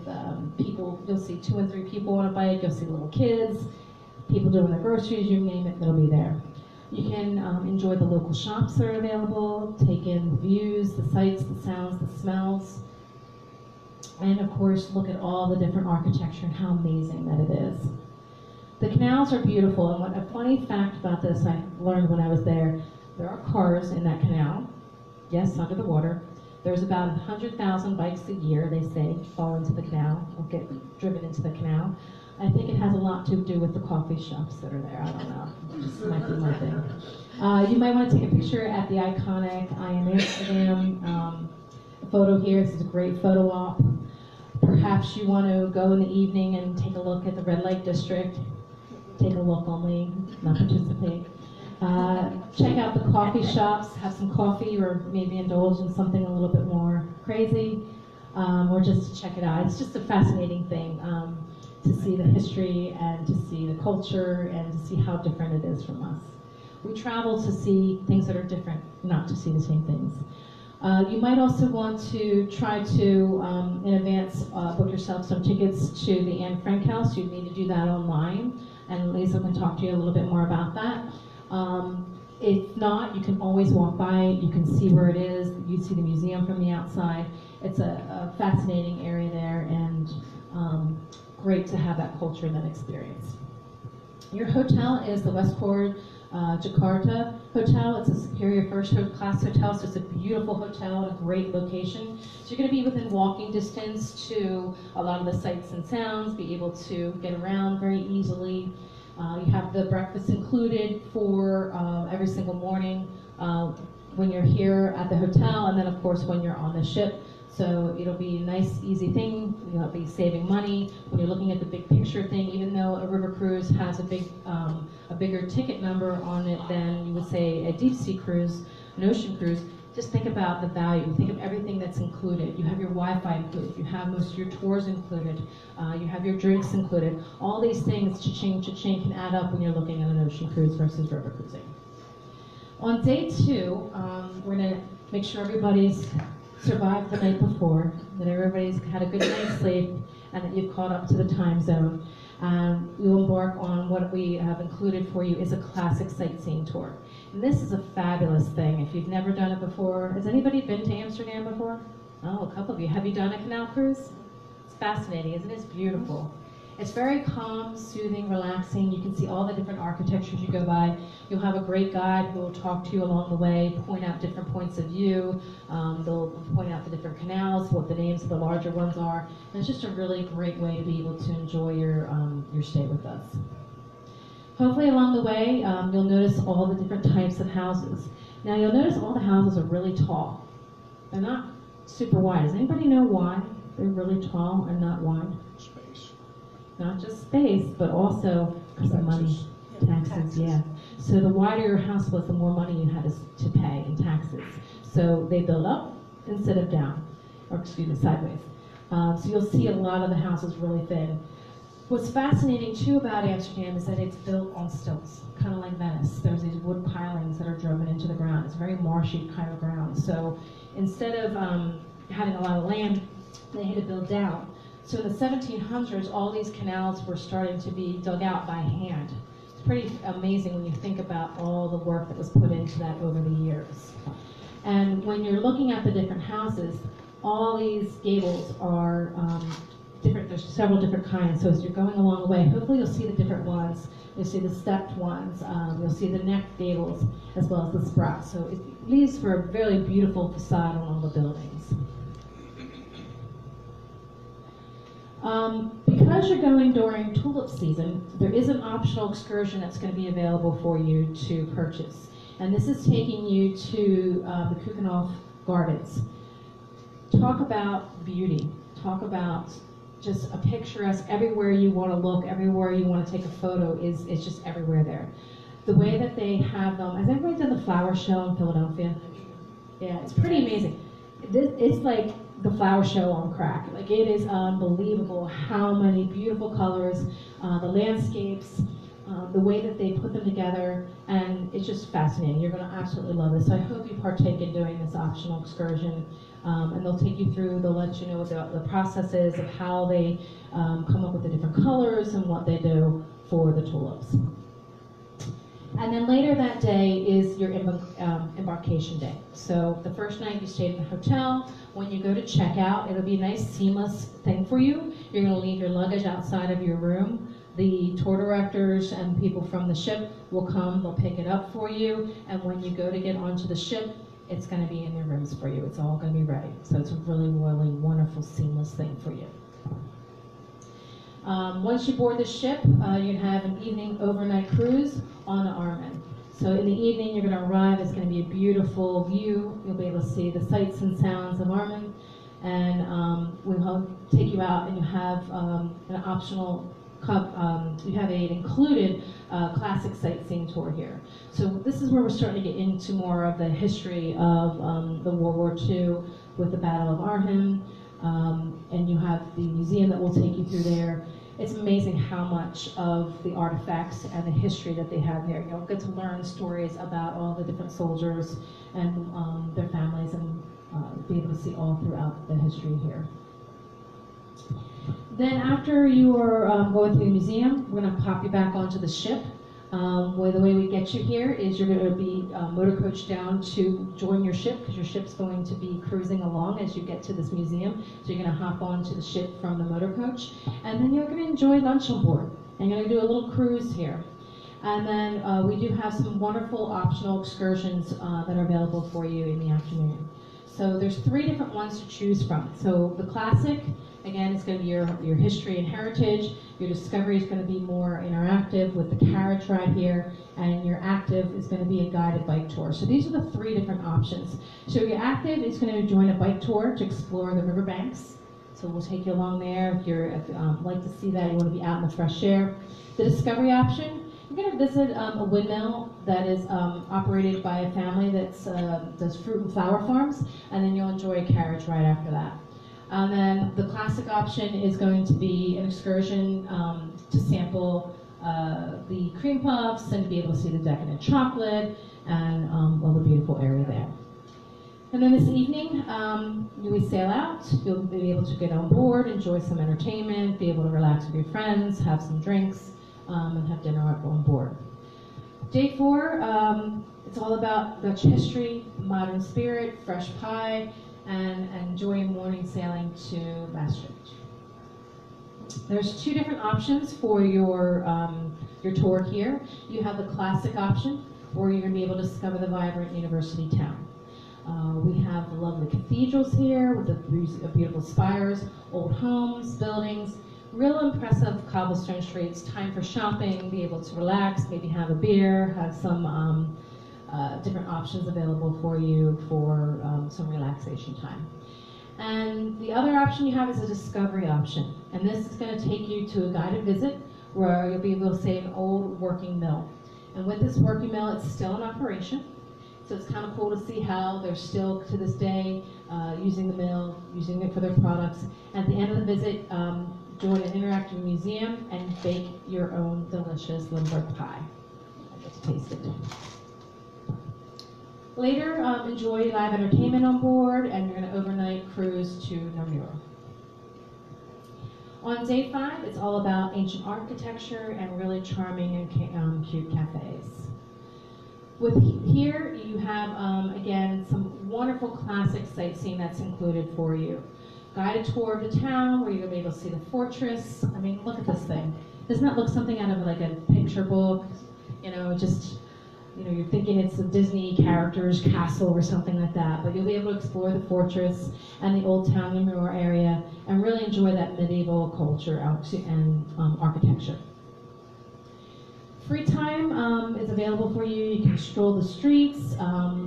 people, you'll see 2 and 3 people on a bike, you'll see little kids, people doing their groceries, you name it, they'll be there. You can enjoy the local shops that are available, take in the views, the sights, the sounds, the smells, and of course look at all the different architecture and how amazing that it is. The canals are beautiful, and what a funny fact about this I learned when I was there are cars in that canal, yes, under the water. There's about 100,000 bikes a year, they say, fall into the canal, or get driven into the canal. I think it has a lot to do with the coffee shops that are there, I don't know, it just might be my thing. You might want to take a picture at the iconic I Am Amsterdam photo here. This is a great photo op. Perhaps you want to go in the evening and take a look at the red light district. Take a look only, not participate. Check out the coffee shops, have some coffee, or maybe indulge in something a little bit more crazy, or just to check it out. It's just a fascinating thing to see the history and to see the culture and to see how different it is from us. We travel to see things that are different, not to see the same things. You might also want to try to, in advance, book yourself some tickets to the Anne Frank House. You need to do that online, and Lisa can talk to you a little bit more about that. If not, you can always walk by it. You can see where it is. You see the museum from the outside. It's a fascinating area there, and great to have that culture and that experience. Your hotel is the Westport Jakarta Hotel. It's a superior first class hotel, so it's a beautiful hotel and a great location. So you're going to be within walking distance to a lot of the sights and sounds, be able to get around very easily. You have the breakfast included for every single morning when you're here at the hotel, and then of course when you're on the ship. So it'll be a nice, easy thing. You'll be saving money when you're looking at the big picture thing. Even though a river cruise has a bigger ticket number on it than you would say a deep sea cruise, an ocean cruise, just think about the value. Think of everything that's included. You have your Wi-Fi included. You have most of your tours included. You have your drinks included. All these things, cha-ching, can add up when you're looking at an ocean cruise versus river cruising. On day 2, we're going to make sure everybody's survived the night before, that everybody's had a good night's sleep, and that you've caught up to the time zone. We will embark on what we have included for you is a classic sightseeing tour. And this is a fabulous thing. If you've never done it before, has anybody been to Amsterdam before? Oh, a couple of you. Have you done a canal cruise? It's fascinating, isn't it? It's beautiful. It's very calm, soothing, relaxing. You can see all the different architectures you go by. You'll have a great guide who will talk to you along the way, point out different points of view. They'll point out the different canals, what the names of the larger ones are. And it's just a really great way to be able to enjoy your stay with us. Hopefully along the way, you'll notice all the different types of houses. Now you'll notice all the houses are really tall. They're not super wide. Does anybody know why they're really tall and not wide? Space. Not just space, but also because of money. Taxes, yeah. So the wider your house was, the more money you had to pay in taxes. So they build up instead of down, or excuse me, sideways. So you'll see a lot of the houses really thin. What's fascinating too about Amsterdam is that it's built on stilts, kind of like Venice. There's these wood pilings that are driven into the ground. It's very marshy kind of ground. So instead of having a lot of land, they had to build down. So in the 1700s, all these canals were starting to be dug out by hand. It's pretty amazing when you think about all the work that was put into that over the years. And when you're looking at the different houses, all these gables are different. There's several different kinds. So as you're going along the way, hopefully you'll see the different ones. You'll see the stepped ones. You'll see the neck gables as well as the sprouts. So it leaves for a very beautiful facade along the buildings. Because you're going during tulip season, there is an optional excursion that's going to be available for you to purchase. And this is taking you to the Kukenoff Gardens. Talk about beauty. Talk about just a picturesque, everywhere you want to look, everywhere you want to take a photo is just everywhere there. The way that they have them, has everybody done the flower show in Philadelphia? Yeah, it's pretty amazing. It's like the flower show on crack. Like, it is unbelievable how many beautiful colors, the landscapes, the way that they put them together, and it's just fascinating. You're going to absolutely love this. So I hope you partake in doing this optional excursion, and they'll take you through, they'll let you know the processes of how they come up with the different colors and what they do for the tulips. And then later that day is your embarkation day. So the first night you stayed in the hotel. When you go to check out, it'll be a nice seamless thing for you. You're going to leave your luggage outside of your room. The tour directors and people from the ship will come, they'll pick it up for you, and when you go to get onto the ship, it's going to be in your rooms for you. It's all going to be ready. So it's a really, really wonderful, seamless thing for you. Once you board the ship, you're going to have an evening overnight cruise on the Armen. So in the evening, you're going to arrive. It's going to be a beautiful view. You'll be able to see the sights and sounds of Armen, and we'll take you out, and you have an optional you have an included classic sightseeing tour here. So this is where we're starting to get into more of the history of the World War II with the Battle of Arnhem, and you have the museum that will take you through there. It's amazing how much of the artifacts and the history that they have there. You'll get to learn stories about all the different soldiers and their families, and be able to see all throughout the history here. Then after you are going through the museum, we're going to pop you back onto the ship. Where the way we get you here is you're going to be motor coached down to join your ship, because your ship's going to be cruising along as you get to this museum. So you're going to hop onto the ship from the motor coach, and then you're going to enjoy lunch on board. And you're going to do a little cruise here. And then we do have some wonderful optional excursions that are available for you in the afternoon. So there's 3 different ones to choose from. So the classic, again, is going to be your history and heritage. Your discovery is going to be more interactive with the carriage ride here, and your active is going to be a guided bike tour. So these are the 3 different options. So your active is going to join a bike tour to explore the riverbanks. So we'll take you along there. If you like to see that, you want to be out in the fresh air. The discovery option, you're going to visit a windmill that is operated by a family that does fruit and flower farms, and then you'll enjoy a carriage ride after that. And then the classic option is going to be an excursion to sample the cream puffs and to be able to see the decadent chocolate and all the beautiful area there. And then this evening, we sail out. You'll be able to get on board, enjoy some entertainment, be able to relax with your friends, have some drinks, and have dinner on board. Day 4, it's all about Dutch history, modern spirit, fresh pie, and enjoying morning sailing to Maastricht. There's 2 different options for your tour here. You have the classic option, where you're going to be able to discover the vibrant university town. We have the lovely cathedrals here with the beautiful spires, old homes, buildings, real impressive cobblestone streets, time for shopping, be able to relax, maybe have a beer, have some different options available for you for some relaxation time. And the other option you have is a discovery option. And this is going to take you to a guided visit where you'll be able to see an old working mill. And with this working mill, it's still in operation. So it's kind of cool to see how they're still, to this day, using the mill, using it for their products. At the end of the visit, join an interactive museum and bake your own delicious Limburg pie. I get to taste it. Later, enjoy live entertainment on board, and you're going to overnight cruise to Namur. On day 5, it's all about ancient architecture and really charming and cute cafes. Here, you have, again, some wonderful classic sightseeing that's included for you. Guided tour of the town, where you're going to be able to see the fortress. I mean, look at this thing. Doesn't that look something out of like a picture book? You know, just you're thinking it's a Disney character's castle or something like that, but you'll be able to explore the fortress and the Old Town Namur area and really enjoy that medieval culture and architecture. Free time is available for you. You can stroll the streets,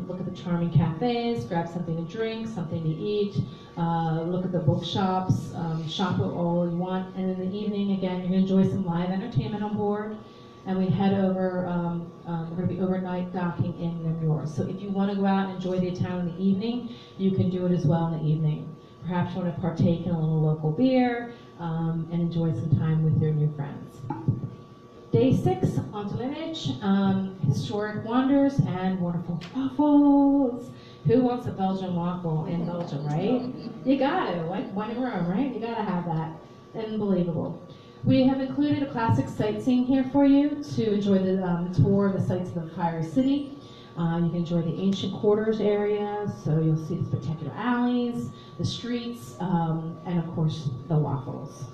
look at the charming cafes, grab something to drink, something to eat, look at the bookshops, shop all you want, and in the evening, again, you're going to enjoy some live entertainment on board, and we head over, we're going to be overnight docking in Namur. So if you want to go out and enjoy the town in the evening, you can do it as well in the evening. Perhaps you want to partake in a little local beer and enjoy some time with your new friends. Day 6, on to Lineage, historic wonders and wonderful waffles. Who wants a Belgian waffle in Belgium, right? You got to, like one in Rome, right? You got to have that. Unbelievable. We have included a classic sightseeing here for you to enjoy the tour of the sights of the Fiery City. You can enjoy the ancient quarters area, so you'll see the spectacular alleys, the streets, and of course the waffles.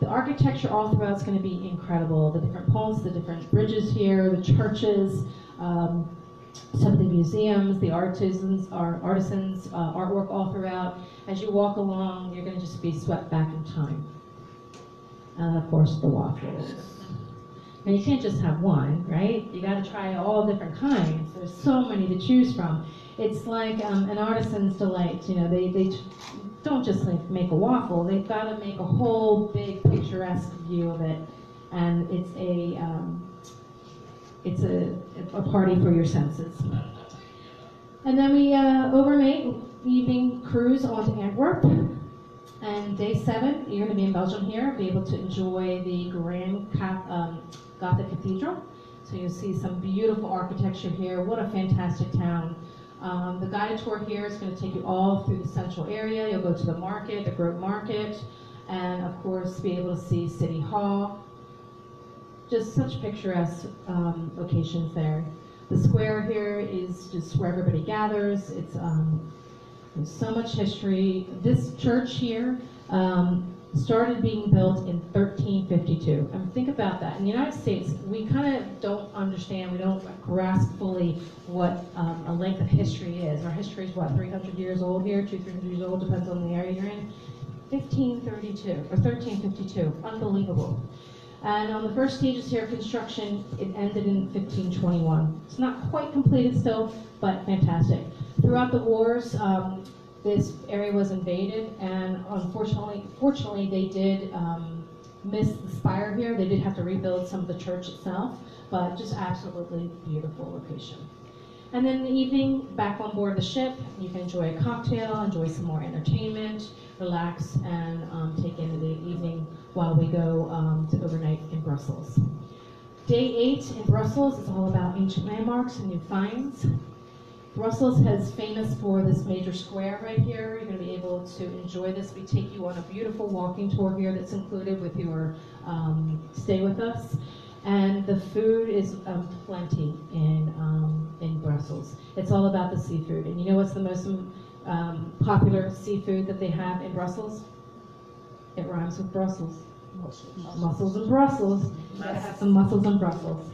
The architecture all throughout is going to be incredible. The different poles, the different bridges here, the churches, some of the museums, the artisans, artwork all throughout. As you walk along, you're going to just be swept back in time. And of course, the waffles. Now you can't just have one, right? You got to try all different kinds. There's so many to choose from. It's like an artisan's delight. They don't just make a waffle. They've got to make a whole big picturesque view of it, and it's a party for your senses. And then we overnight evening cruise on to Antwerp. And day 7, you're going to be in Belgium here, be able to enjoy the Grand Gothic Cathedral. So you'll see some beautiful architecture here. What a fantastic town. The guided tour here is going to take you all through the central area. You'll go to the market, the Grote Market, and of course be able to see City Hall. Just such picturesque locations there. The square here is just where everybody gathers. There's so much history. This church here started being built in 1352. And think about that. In the United States, we kind of don't understand, we don't grasp fully what a length of history is. Our history is, what, 300 years old here, 200-300 years old, depends on the area you're in. 1532, or 1352, unbelievable. And on the first stages here of construction, it ended in 1521. It's not quite completed still, but fantastic. Throughout the wars, this area was invaded, and fortunately, they did miss the spire here. They did have to rebuild some of the church itself, but just absolutely beautiful location. And then in the evening, back on board the ship, you can enjoy a cocktail, enjoy some more entertainment, relax, and take into the evening while we go to overnight in Brussels. Day 8 in Brussels is all about ancient landmarks and new finds. Brussels is famous for this major square right here. You're going to be able to enjoy this. We take you on a beautiful walking tour here that's included with your stay with us. And the food is plenty in Brussels. It's all about the seafood. And you know what's the most popular seafood that they have in Brussels? It rhymes with Brussels. Mussels in Brussels. Gotta have some mussels in Brussels.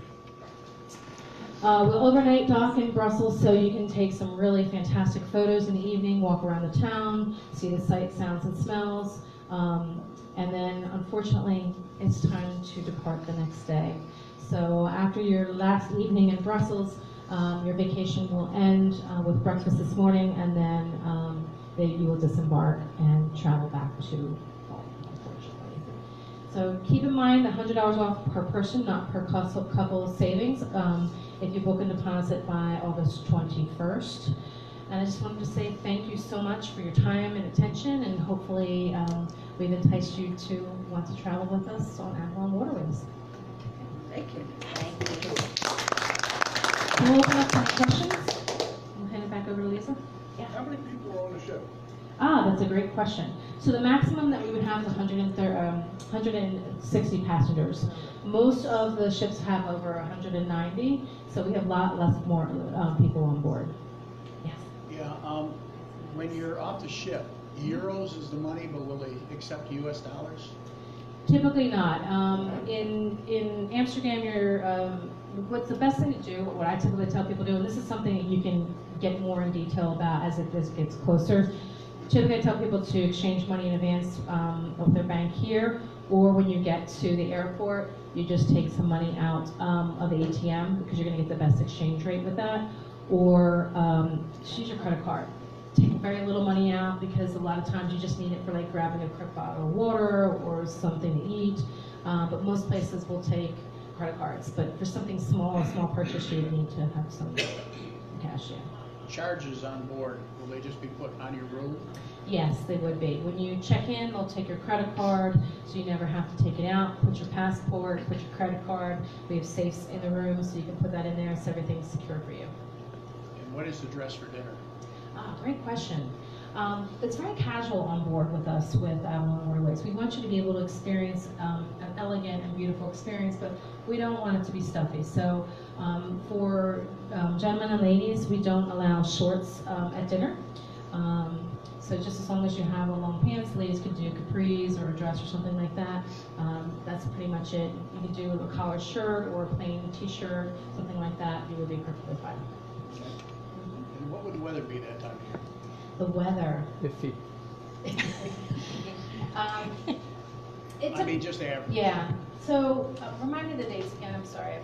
We'll overnight dock in Brussels so you can take some really fantastic photos in the evening, walk around the town, see the sights, sounds, and smells. And then, unfortunately, it's time to depart the next day. So after your last evening in Brussels, your vacation will end with breakfast this morning, and then you will disembark and travel back to home, unfortunately. So keep in mind the $100 off per person, not per couple savings, if you book a deposit by August 21st. And I just wanted to say thank you so much for your time and attention, and hopefully we've enticed you to want to travel with us on Avalon Waterways. Thank you. Thank you. We'll open up some questions. We'll hand it back over to Lisa. Yeah. How many people are on the ship? That's a great question. So the maximum that we would have is 160 passengers. Most of the ships have over 190, so we have a lot more people on board. Yes. Yeah. When you're off the ship, euros is the money, but will they accept U.S. dollars? Typically not. In Amsterdam, what's the best thing to do, what I typically tell people to do, and this is something that you can get more in detail about as this gets closer. Typically I tell people to exchange money in advance of their bank here, or when you get to the airport, you just take some money out of the ATM because you're going to get the best exchange rate with that, or just use your credit card. Take very little money out because a lot of times you just need it for like grabbing a quick bottle of water or something to eat, but most places will take credit cards, but for something small, a small purchase, you would need to have some cash, yeah. Charges on board, will they just be put on your room? Yes, they would be. When you check in, they'll take your credit card, so you never have to take it out. Put your passport, put your credit card. We have safes in the room, so you can put that in there, so everything's secure for you. And what is the dress for dinner? Ah, great question. It's very casual on board with us with Avalon Waterways. We want you to be able to experience an elegant and beautiful experience, but we don't want it to be stuffy. So for gentlemen and ladies, we don't allow shorts at dinner. So just as long as you have a long pants, ladies could do capris or a dress or something like that. That's pretty much it. You could do a collared shirt or a plain t-shirt, something like that. You would be perfectly fine. Okay. And what would the weather be that time of year? The weather. Iffy. I mean, just average. Yeah. So remind me the dates again. I'm sorry.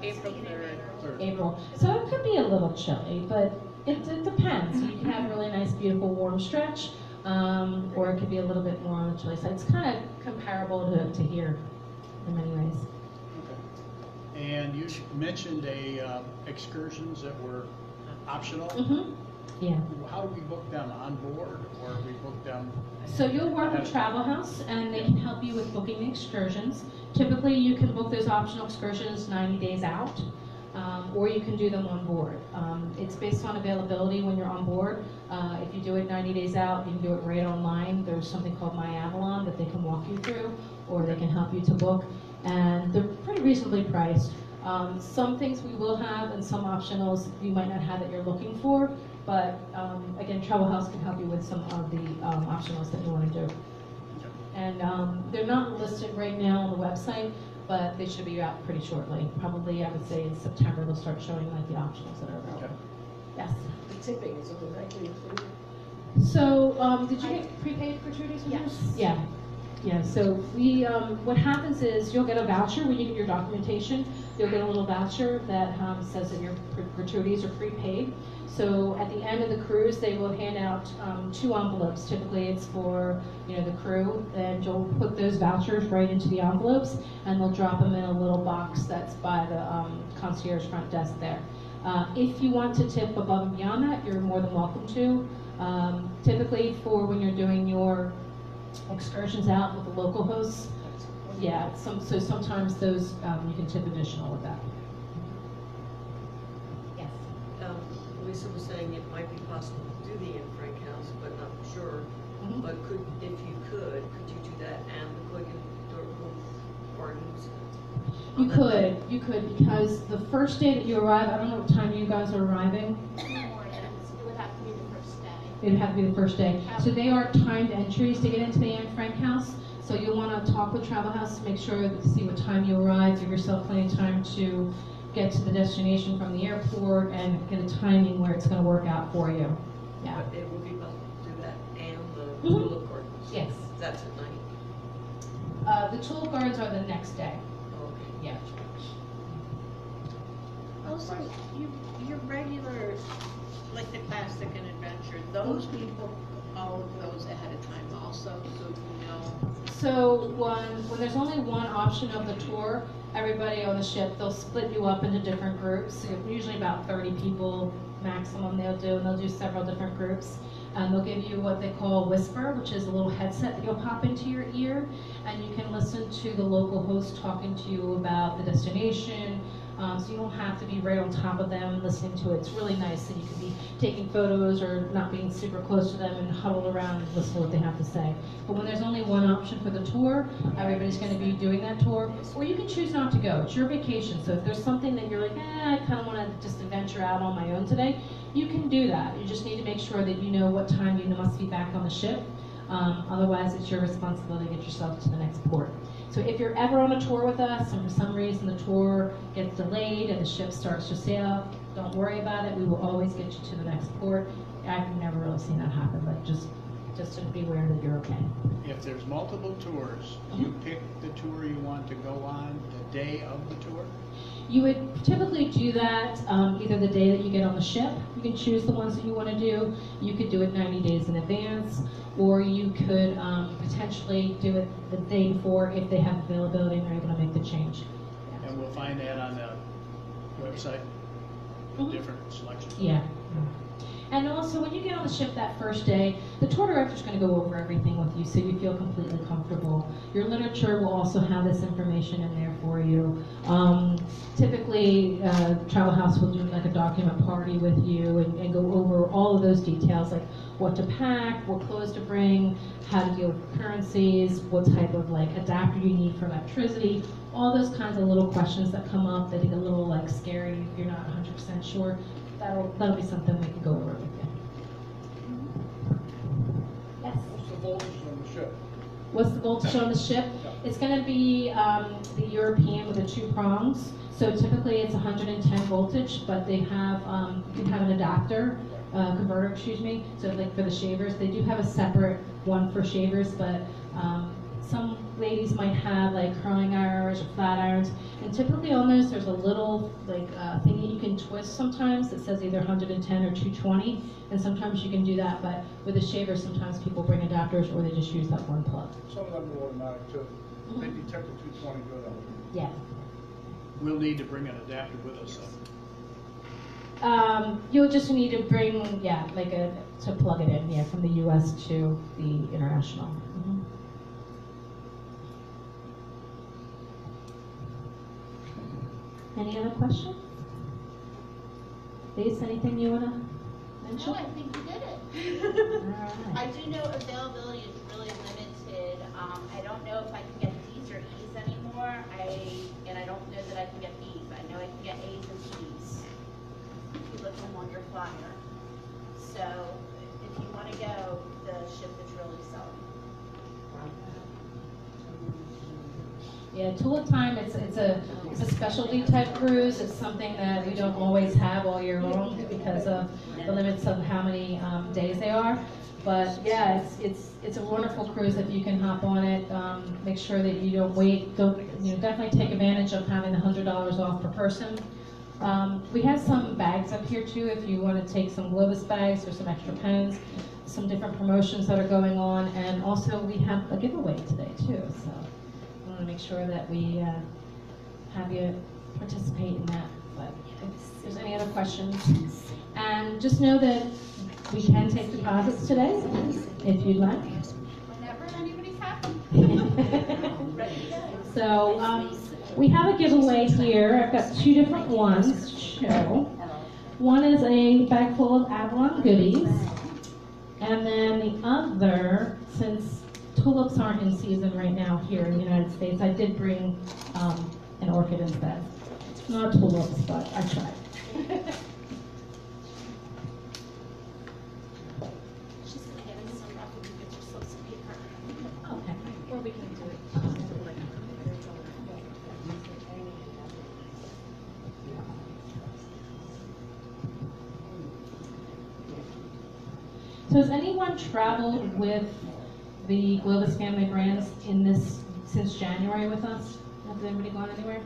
April 3rd. April. So it could be a little chilly, but it depends. You can have a really nice, beautiful, warm stretch, or it could be a little bit more on the chilly side. It's kind of comparable to here in many ways. Okay. And you mentioned excursions that were optional. Mm-hmm. Yeah. How do we book them, on board, or we book them? So you'll work with Travel House, and they can help you with booking the excursions. Typically, you can book those optional excursions 90 days out, or you can do them on board. It's based on availability when you're on board. If you do it 90 days out, you can do it right online. There's something called My Avalon that they can walk you through, or they can help you to book, and they're pretty reasonably priced. Some things we will have, and some optionals you might not have that you're looking for. But again, Travel House can help you with some of the optionals that you want to do. And they're not listed right now on the website, but they should be out pretty shortly. Probably, I would say in September, they'll start showing like the optionals that are available. Okay. Yes. The tipping is automatically included. So, did you get prepaid gratuities with Yes. this? Yeah. Yeah, so we, what happens is you'll get a voucher when you get your documentation. You'll get a little voucher that says that your gratuities are prepaid. So at the end of the cruise, they will hand out 2 envelopes. Typically, it's for the crew, and you'll put those vouchers right into the envelopes, and they'll drop them in a little box that's by the concierge front desk there. If you want to tip above and beyond that, you're more than welcome to. Typically, for when you're doing your excursions out with the local hosts, yeah. So sometimes those you can tip additional with that. Yes. Lisa was saying it might be possible to do the Anne Frank house, but not sure. Mhm. But if you could you do that and the Coogan Gardens? You could, because the first day that you arrive, I don't know what time you guys are arriving. In the morning, it would have to be the first day. It would have to be the first day. So they are timed entries to get into the Anne Frank house. So you'll want to talk with Travel House to make sure to see what time you arrive, give yourself plenty of time to get to the destination from the airport and get a timing where it's going to work out for you. Yeah. But it would be possible to do that and the Mhm. Tulip Gardens? Yes. That's at night? The Tulip Gardens are the next day. Oh, okay. Yeah. Also, your regular, like the classic and adventure, those people all of those ahead of time also, so you know. So when there's only one option of the tour, everybody on the ship, they'll split you up into different groups. So usually about 30 people maximum they'll do, and they'll do several different groups. And they'll give you what they call Whisper, which is a little headset that you'll pop into your ear, and you can listen to the local host talking to you about the destination. So you don't have to be right on top of them listening to it. It's really nice that you can be taking photos or not being super close to them and huddled around and listen to what they have to say. But when there's only one option for the tour, everybody's going to be doing that tour. Or you can choose not to go. It's your vacation. So if there's something that you're like, I kind of want to just adventure out on my own today, you can do that. You just need to make sure that you know what time you must be back on the ship. Otherwise, it's your responsibility to get yourself to the next port. So if you're ever on a tour with us and for some reason the tour gets delayed and the ship starts to sail, don't worry about it. We will always get you to the next port. I've never really seen that happen, but just to be aware that you're okay. If there's multiple tours, you pick the tour you want to go on the day of the tour? You would typically do that either the day that you get on the ship. You can choose the ones that you want to do. You could do it 90 days in advance, or you could potentially do it the day before if they have availability and they're able to make the change. And we'll find that on the website, different selections. Yeah. And also, when you get on the ship that first day, the tour director is going to go over everything with you so you feel completely comfortable. Your literature will also have this information in there for you. Typically, Travel House will do like a document party with you and go over all of those details, like what to pack, what clothes to bring, how to deal with currencies, what type of like adapter you need for electricity, all those kinds of little questions that come up that get a little like scary if you're not 100% sure. That'll be something we can go over with you. Yes? What's the voltage on the ship? What's the voltage on the ship? It's going to be the European with the 2 prongs. So typically it's 110 voltage, but they have, you can have an adapter, converter, excuse me. So like for the shavers, they do have a separate one for shavers, but some ladies might have like curling irons or flat irons, and typically on those there's a little like thing that you can twist sometimes that says either 110 or 220, and sometimes you can do that, but with the shavers sometimes people bring adapters or they just use that one plug. Some of them are automatic too. They detect the 220 good on them. Yeah. We'll need to bring an adapter with us. You'll just need to bring, yeah, like to plug it in, yeah, from the US to the international. Any other questions? Lise, anything you want to mention? No, I think you did it. All I right. do know availability is really limited. I don't know if I can get D's or E's anymore. And I don't know that I can get B's. I know I can get A's and C's. If you look on your flyer. So if you want to go, the ship is really selling. Yeah, Tulip time, it's a specialty type cruise. It's something that we don't always have all year long because of the limits of how many days they are. But yeah, it's a wonderful cruise if you can hop on it. Make sure that you don't wait. Definitely take advantage of having the $100 off per person. We have some bags up here too if you want to take some Globus bags or some extra pens. Some different promotions that are going on, and also we have a giveaway today too. So. I want to make sure that we have you participate in that. But if there's any other questions, and just know that we can take deposits today if you'd like. Whenever anybody's happy. Ready to go. So we have a giveaway here. I've got 2 different ones to show. One is a bag full of Avalon goodies, and then the other, since tulips aren't in season right now here in the United States, I did bring an orchid instead. Not tulips, but I tried. She's going to get in some rough and get yourself some paper. Okay. Or we can do it. So has anyone traveled with the Globus family brands in this since January with us? Has anybody gone anywhere?